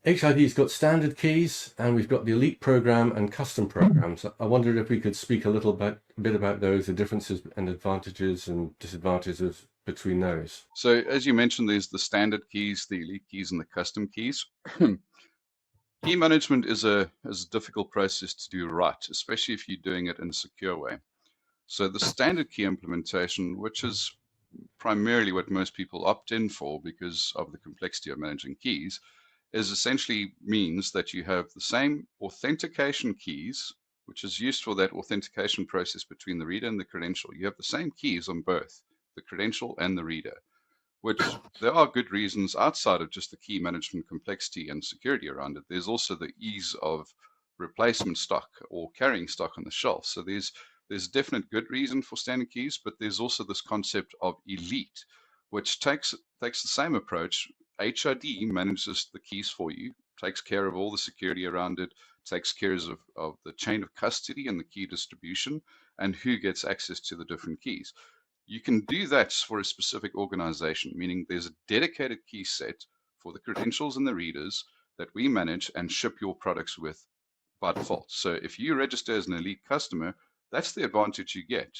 HID's got standard keys, and we've got the Elite program and custom programs. I wondered if we could speak a bit about those, the differences and advantages and disadvantages between those. So as you mentioned, there's the standard keys, the elite keys, and the custom keys. Key management is a difficult process to do right, especially if you're doing it in a secure way. So the standard key implementation, which is primarily what most people opt in for because of the complexity of managing keys, is essentially means that you have the same authentication keys, which is used for that authentication process between the reader and the credential. You have the same keys on both the credential and the reader, which there are good reasons outside of just the key management complexity and security around it. There's also the ease of replacement stock or carrying stock on the shelf. So there's definite good reason for standard keys, but there's also this concept of elite, which takes the same approach. HID manages the keys for you, takes care of all the security around it, takes care of the chain of custody and the key distribution, and who gets access to the different keys. You can do that for a specific organization, meaning there's a dedicated key set for the credentials and the readers that we manage and ship your products with by default. So if you register as an elite customer, that's the advantage you get.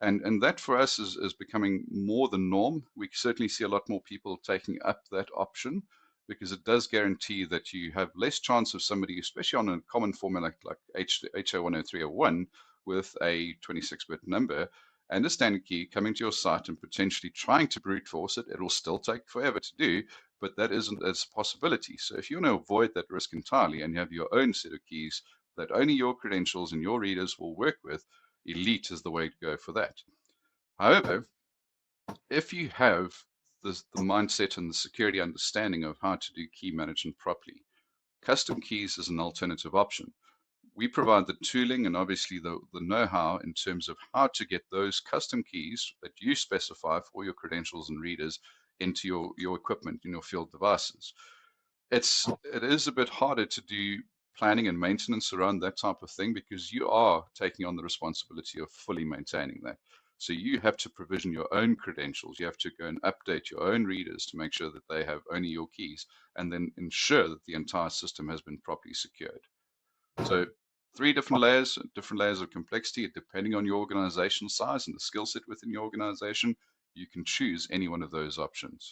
And that for us is becoming more the norm. We certainly see a lot more people taking up that option because it does guarantee that you have less chance of somebody, especially on a common format like HO10301 with a 26-bit number, and a standard key coming to your site and potentially trying to brute force it. It will still take forever to do, but that isn't as a possibility. So if you want to avoid that risk entirely and you have your own set of keys that only your credentials and your readers will work with, Elite is the way to go for that. However, if you have the mindset and the security understanding of how to do key management properly, custom keys is an alternative option. We provide the tooling and obviously the know-how in terms of how to get those custom keys that you specify for your credentials and readers into your equipment in your field devices. It is a bit harder to do planning and maintenance around that type of thing because you are taking on the responsibility of fully maintaining that. So you have to provision your own credentials. You have to go and update your own readers to make sure that they have only your keys and then ensure that the entire system has been properly secured. So three different layers of complexity, depending on your organizational size and the skill set within your organization, you can choose any one of those options.